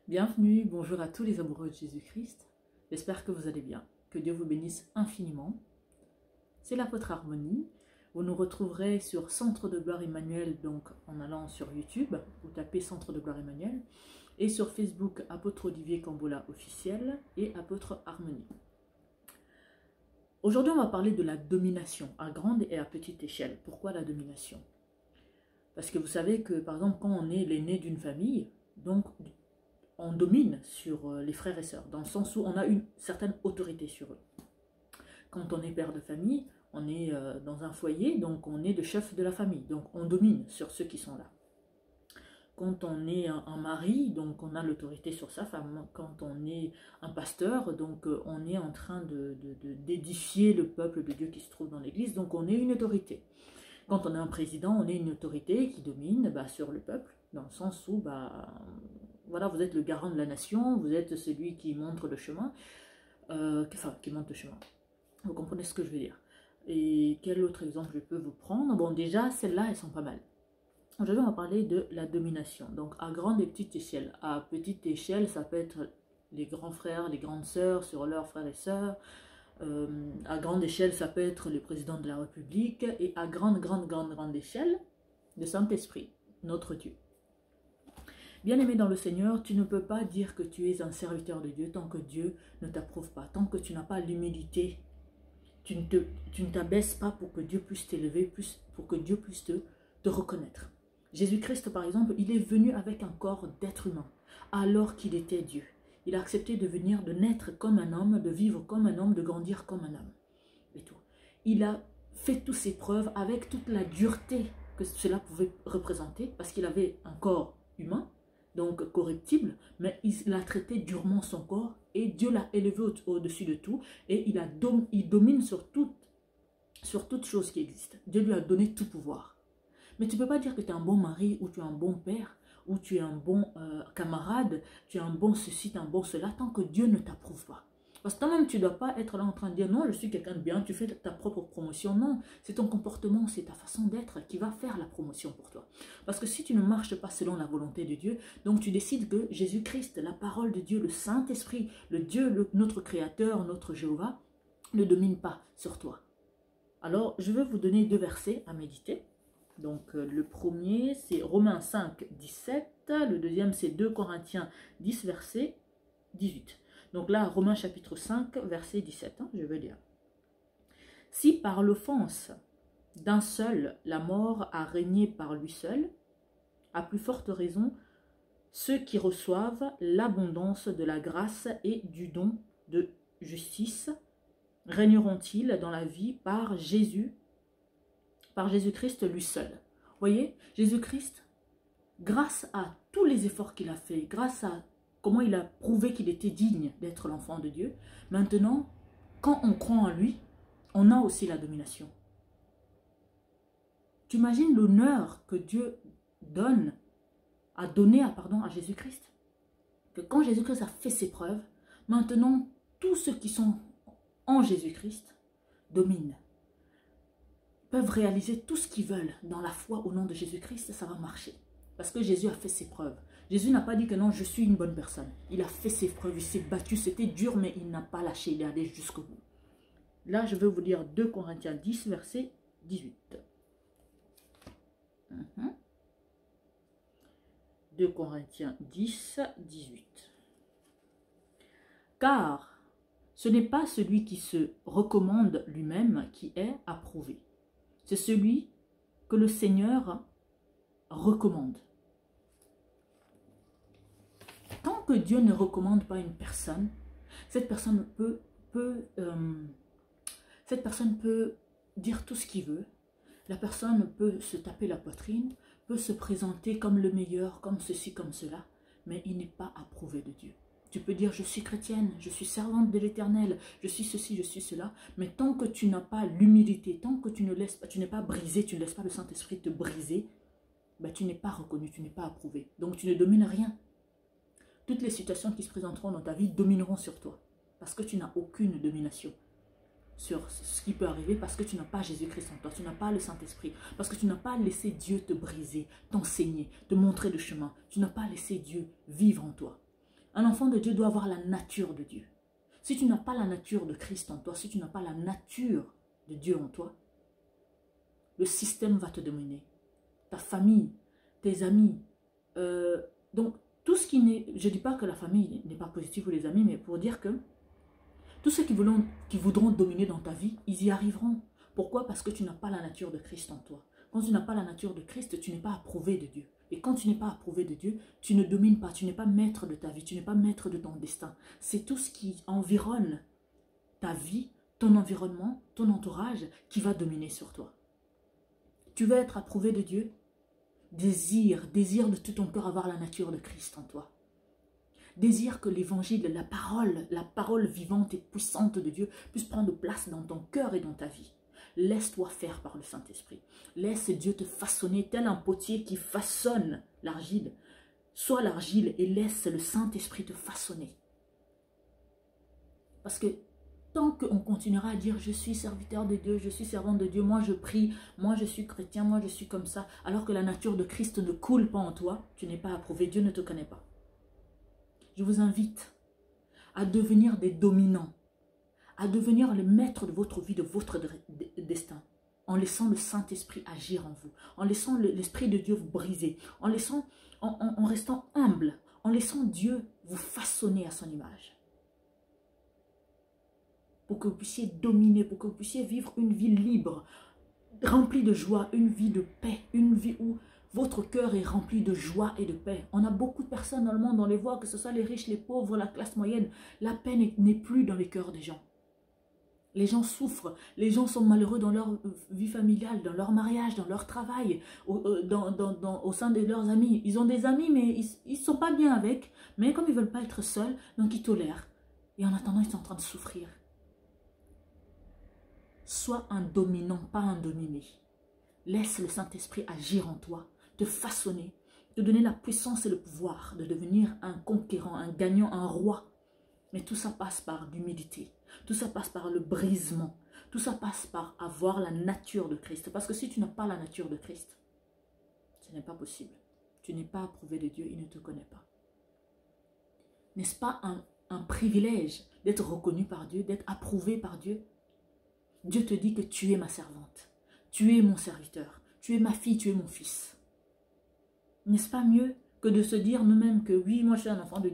Bienvenue, bonjour à tous les amoureux de Jésus-Christ. J'espère que vous allez bien, que Dieu vous bénisse infiniment. C'est l'apôtre Harmonie. Vous nous retrouverez sur Centre de Gloire Emmanuel, donc en allant sur YouTube, vous tapez Centre de Gloire Emmanuel, et sur Facebook, Apôtre Olivier Cambola officiel et Apôtre Harmonie. Aujourd'hui, on va parler de la domination, à grande et à petite échelle. Pourquoi la domination? Parce que vous savez que, par exemple, quand on est l'aîné d'une famille, donc on domine sur les frères et sœurs, dans le sens où on a une certaine autorité sur eux. Quand on est père de famille, on est dans un foyer, donc on est le chef de la famille, donc on domine sur ceux qui sont là. Quand on est un mari, donc on a l'autorité sur sa femme. Quand on est un pasteur, donc on est en train d'édifier le peuple de Dieu qui se trouve dans l'église, donc on est une autorité. Quand on est un président, on est une autorité qui domine sur le peuple, dans le sens où voilà, vous êtes le garant de la nation, vous êtes celui qui montre le chemin, qui montre le chemin. Vous comprenez ce que je veux dire. Et quel autre exemple je peux vous prendre? Bon, déjà, celles-là, elles sont pas mal. Aujourd'hui, on va parler de la domination. Donc, à grande et petite échelle. À petite échelle, ça peut être les grands frères, les grandes sœurs sur leurs frères et sœurs. À grande échelle, ça peut être le président de la République. Et à grande échelle, le Saint-Esprit, notre Dieu. Bien-aimé dans le Seigneur, tu ne peux pas dire que tu es un serviteur de Dieu tant que Dieu ne t'approuve pas, tant que tu n'as pas l'humilité. Tu ne t'abaisses pas pour que Dieu puisse t'élever, pour que Dieu puisse te reconnaître. Jésus-Christ, par exemple, il est venu avec un corps d'être humain, alors qu'il était Dieu. Il a accepté de venir, de naître comme un homme, de vivre comme un homme, de grandir comme un homme. Et tout. Il a fait toutes ses preuves avec toute la dureté que cela pouvait représenter, parce qu'il avait un corps humain, donc corruptible, mais il a traité durement son corps et Dieu l'a élevé au-dessus de tout et il domine sur toute chose qui existe. Dieu lui a donné tout pouvoir. Mais tu ne peux pas dire que tu es un bon mari ou tu es un bon père ou tu es un bon camarade, tu es un bon ceci, tu es un bon cela, tant que Dieu ne t'approuve pas. Parce que toi-même, tu ne dois pas être là en train de dire non, je suis quelqu'un de bien, tu fais ta propre promotion. Non, c'est ton comportement, c'est ta façon d'être qui va faire la promotion pour toi. Parce que si tu ne marches pas selon la volonté de Dieu, donc tu décides que Jésus-Christ, la parole de Dieu, le Saint-Esprit, le Dieu, notre Créateur, notre Jéhovah, ne domine pas sur toi. Alors, je vais vous donner deux versets à méditer. Donc, le premier, c'est Romains 5, 17. Le deuxième, c'est 2 Corinthiens 10, verset 18. Donc là, Romains chapitre 5, verset 17, je vais lire. « Si par l'offense d'un seul, la mort a régné par lui seul, à plus forte raison, ceux qui reçoivent l'abondance de la grâce et du don de justice régneront-ils dans la vie par Jésus-Christ lui seul. » Vous voyez, Jésus-Christ, grâce à tous les efforts qu'il a fait, grâce à comment il a prouvé qu'il était digne d'être l'enfant de Dieu. Maintenant, quand on croit en lui, on a aussi la domination. Tu imagines l'honneur que Dieu a donné à Jésus-Christ? Que quand Jésus-Christ a fait ses preuves, maintenant, tous ceux qui sont en Jésus-Christ dominent. Peuvent réaliser tout ce qu'ils veulent dans la foi au nom de Jésus-Christ, ça va marcher. Parce que Jésus a fait ses preuves. Jésus n'a pas dit que non, je suis une bonne personne. Il a fait ses preuves, il s'est battu, c'était dur, mais il n'a pas lâché, il est allé jusqu'au bout. Là, je vais vous lire 2 Corinthiens 10, verset 18. 2 Corinthiens 10, 18. Car ce n'est pas celui qui se recommande lui-même qui est approuvé. C'est celui que le Seigneur recommande. Tant que Dieu ne recommande pas une personne, cette personne peut dire tout ce qu'il veut. La personne peut se taper la poitrine, peut se présenter comme le meilleur, comme ceci, comme cela, mais il n'est pas approuvé de Dieu. Tu peux dire, je suis chrétienne, je suis servante de l'Éternel, je suis ceci, je suis cela. Mais tant que tu n'as pas l'humilité, tant que tu n'es pas brisé, tu ne laisses pas le Saint-Esprit te briser, tu n'es pas reconnu, tu n'es pas approuvé. Donc tu ne domines rien. Toutes les situations qui se présenteront dans ta vie domineront sur toi. Parce que tu n'as aucune domination sur ce qui peut arriver, parce que tu n'as pas Jésus-Christ en toi, tu n'as pas le Saint-Esprit, parce que tu n'as pas laissé Dieu te briser, t'enseigner, te montrer le chemin. Tu n'as pas laissé Dieu vivre en toi. Un enfant de Dieu doit avoir la nature de Dieu. Si tu n'as pas la nature de Christ en toi, si tu n'as pas la nature de Dieu en toi, le système va te dominer. Ta famille, tes amis. Donc, tout ce qui n'est... Je ne dis pas que la famille n'est pas positive ou les amis, mais pour dire que tous ceux qui voudront dominer dans ta vie, ils y arriveront. Pourquoi? Parce que tu n'as pas la nature de Christ en toi. Quand tu n'as pas la nature de Christ, tu n'es pas approuvé de Dieu. Et quand tu n'es pas approuvé de Dieu, tu ne domines pas, tu n'es pas maître de ta vie, tu n'es pas maître de ton destin. C'est tout ce qui environne ta vie, ton environnement, ton entourage qui va dominer sur toi. Tu veux être approuvé de Dieu? Désire de tout ton cœur avoir la nature de Christ en toi. Désire que l'évangile, la parole vivante et puissante de Dieu puisse prendre place dans ton cœur et dans ta vie. Laisse-toi faire par le Saint-Esprit. Laisse Dieu te façonner tel un potier qui façonne l'argile. Sois l'argile et laisse le Saint-Esprit te façonner. Parce que tant qu'on continuera à dire « je suis serviteur de Dieu, je suis servante de Dieu, moi je prie, moi je suis chrétien, moi je suis comme ça », alors que la nature de Christ ne coule pas en toi, tu n'es pas approuvé, Dieu ne te connaît pas. Je vous invite à devenir des dominants, à devenir le maître de votre vie, de votre destin, en laissant le Saint-Esprit agir en vous, en laissant l'Esprit de Dieu vous briser, en restant humble, en laissant Dieu vous façonner à son image. Pour que vous puissiez dominer, pour que vous puissiez vivre une vie libre, remplie de joie, une vie de paix, une vie où votre cœur est rempli de joie et de paix. On a beaucoup de personnes dans le monde, on les voit, que ce soit les riches, les pauvres, la classe moyenne. La paix n'est plus dans les cœurs des gens. Les gens souffrent, les gens sont malheureux dans leur vie familiale, dans leur mariage, dans leur travail, au sein de leurs amis. Ils ont des amis, mais ils ne sont pas bien avec. Mais comme ils ne veulent pas être seuls, donc ils tolèrent. Et en attendant, ils sont en train de souffrir. Sois un dominant, pas un dominé. Laisse le Saint-Esprit agir en toi, te façonner, te donner la puissance et le pouvoir de devenir un conquérant, un gagnant, un roi. Mais tout ça passe par l'humilité, tout ça passe par le brisement, tout ça passe par avoir la nature de Christ. Parce que si tu n'as pas la nature de Christ, ce n'est pas possible. Tu n'es pas approuvé de Dieu, il ne te connaît pas. N'est-ce pas un privilège d'être reconnu par Dieu, d'être approuvé par Dieu? Dieu te dit que tu es ma servante, tu es mon serviteur, tu es ma fille, tu es mon fils. N'est-ce pas mieux que de se dire nous-mêmes que oui, moi je suis un enfant de Dieu.